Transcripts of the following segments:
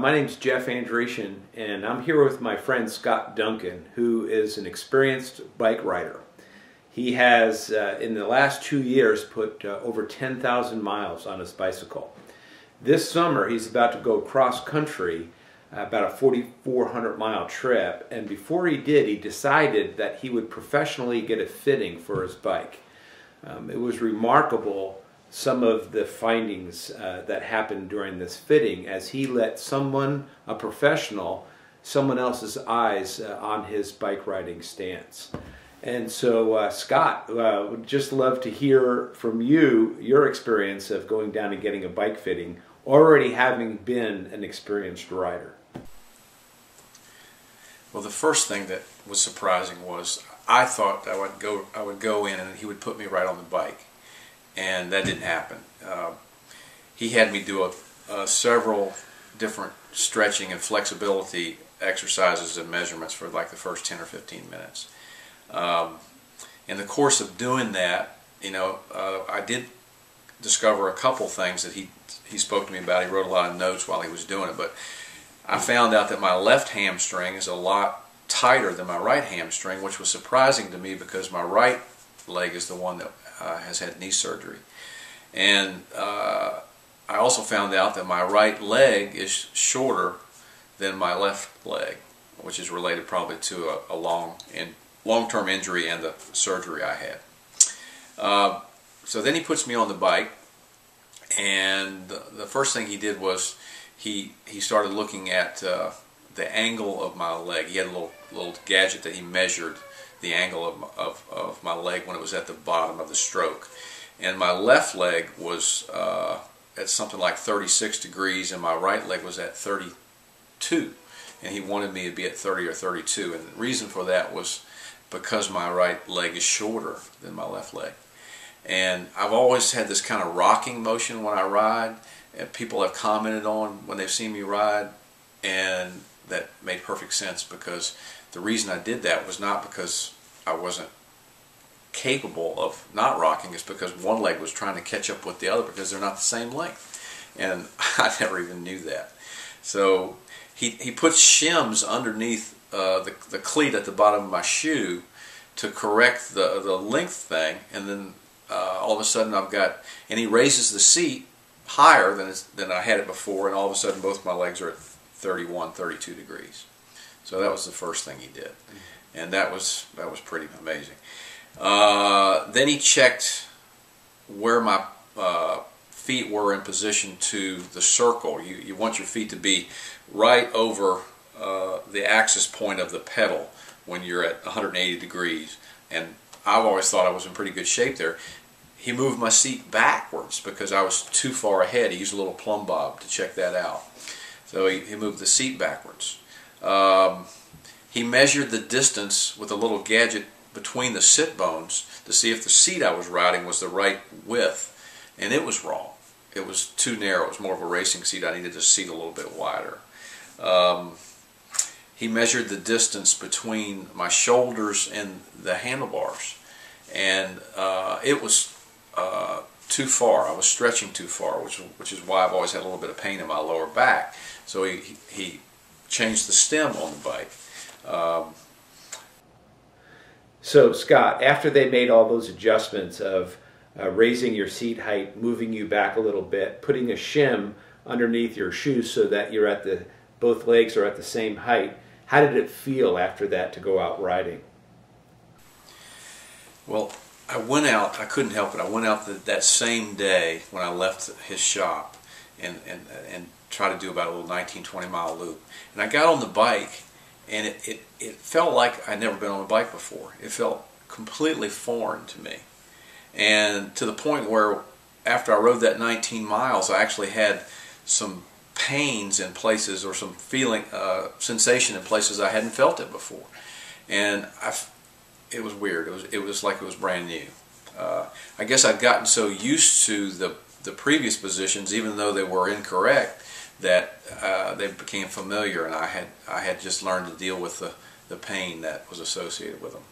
My name's Jeff Andretian, and I'm here with my friend Scott Duncan, who is an experienced bike rider. He has, in the last 2 years, put over 10,000 miles on his bicycle. This summer, he's about to go cross-country, about a 4,400-mile trip, and before he did, he decided that he would professionally get a fitting for his bike. It was remarkable, some of the findings that happened during this fitting, as he let someone, a professional, someone else's eyes on his bike riding stance. And so Scott, would just love to hear from you, your experience of going down and getting a bike fitting, already having been an experienced rider. Well, the first thing that was surprising was I thought I would go in and he would put me right on the bike. And that didn't happen. He had me do several different stretching and flexibility exercises and measurements for like the first 10 or 15 minutes. In the course of doing that, I did discover a couple things that he spoke to me about. He wrote a lot of notes while he was doing it, but I found out that my left hamstring is a lot tighter than my right hamstring, which was surprising to me because my right leg is the one that has had knee surgery. And I also found out that my right leg is shorter than my left leg, which is related probably to a long-term injury and the surgery I had. So then he puts me on the bike, and the first thing he did was he started looking at the angle of my leg. He had a little gadget that he measured the angle of my leg when it was at the bottom of the stroke. And my left leg was at something like 36 degrees and my right leg was at 32. And he wanted me to be at 30 or 32. And the reason for that was because my right leg is shorter than my left leg. And I've always had this kind of rocking motion when I ride, and people have commented on when they've seen me ride, and that made perfect sense, because the reason I did that was not because I wasn't capable of not rocking. It's because one leg was trying to catch up with the other because they're not the same length. And I never even knew that. So he puts shims underneath the cleat at the bottom of my shoe to correct the length thing. And then all of a sudden and he raises the seat higher than I had it before. And all of a sudden both my legs are at 31, 32 degrees. So that was the first thing he did, and that was pretty amazing. Then he checked where my feet were in position to the circle. You want your feet to be right over the axis point of the pedal when you're at 180 degrees, and I've always thought I was in pretty good shape there. He moved my seat backwards because I was too far ahead. He used a little plumb bob to check that out. So he moved the seat backwards. He measured the distance with a little gadget between the sit bones to see if the seat I was riding was the right width, and it was wrong. It was too narrow. It was more of a racing seat. I needed the seat a little bit wider. He measured the distance between my shoulders and the handlebars, and it was too far. I was stretching too far, which is why I've always had a little bit of pain in my lower back. So he changed the stem on the bike. So Scott, after they made all those adjustments of raising your seat height, moving you back a little bit, putting a shim underneath your shoes so that you're at both legs are at the same height, how did it feel after that to go out riding? Well, I went out, I couldn't help it. I went out that same day when I left his shop and tried to do about a little 19-20 mile loop. And I got on the bike, and it felt like I'd never been on a bike before. It felt completely foreign to me. And to the point where after I rode that 19 miles, I actually had some pains in places, or some sensation in places I hadn't felt it before. And it was weird. It was like it was brand new. I guess I'd gotten so used to the previous positions, even though they were incorrect, that they became familiar, and I had just learned to deal with the pain that was associated with them.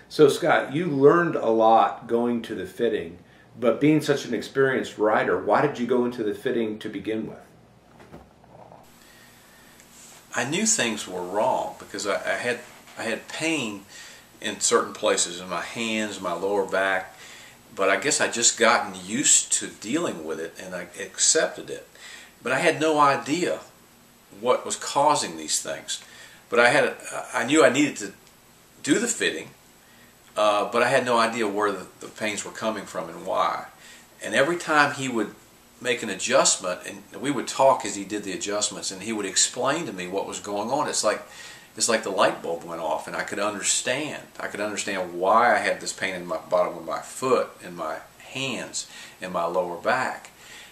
So Scott, you learned a lot going to the fitting, but being such an experienced rider, why did you go into the fitting to begin with? I knew things were wrong because I had pain in certain places in my hands, my lower back, but I guess I just gotten used to dealing with it and I accepted it. But I had no idea what was causing these things. But I knew I needed to do the fitting, but I had no idea where the pains were coming from and why. And every time he would make an adjustment, and we would talk as he did the adjustments, and he would explain to me what was going on. It's like the light bulb went off, and I could understand. I could understand why I had this pain in my bottom of my foot, in my hands, in my lower back.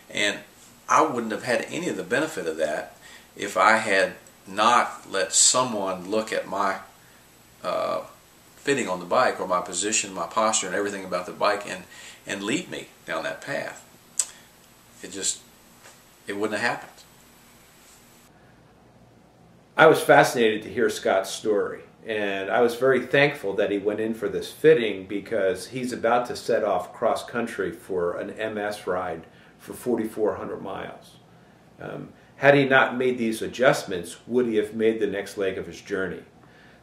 And I wouldn't have had any of the benefit of that if I had not let someone look at my fitting on the bike, or my position, my posture, and everything about the bike, and lead me down that path. It wouldn't have happened. I was fascinated to hear Scott's story, and I was very thankful that he went in for this fitting, because he's about to set off cross country for an MS ride for 4,400 miles. Had he not made these adjustments, would he have made the next leg of his journey?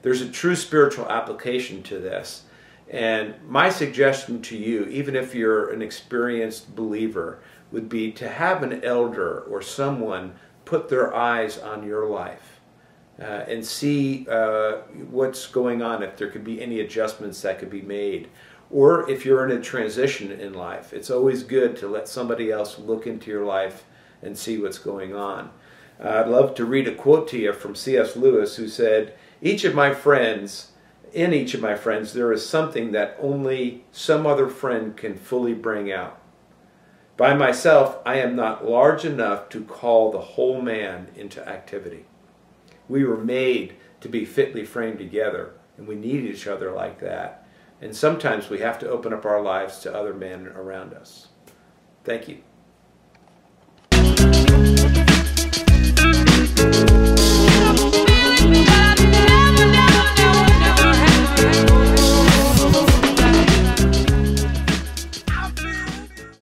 There's a true spiritual application to this, and my suggestion to you, even if you're an experienced believer, would be to have an elder or someone put their eyes on your life and see what's going on, if there could be any adjustments that could be made. Or if you're in a transition in life, it's always good to let somebody else look into your life and see what's going on. I'd love to read a quote to you from C.S. Lewis, who said, in each of my friends, there is something that only some other friend can fully bring out. By myself, I am not large enough to call the whole man into activity. We were made to be fitly framed together, and we need each other like that. And sometimes we have to open up our lives to other men around us. Thank you.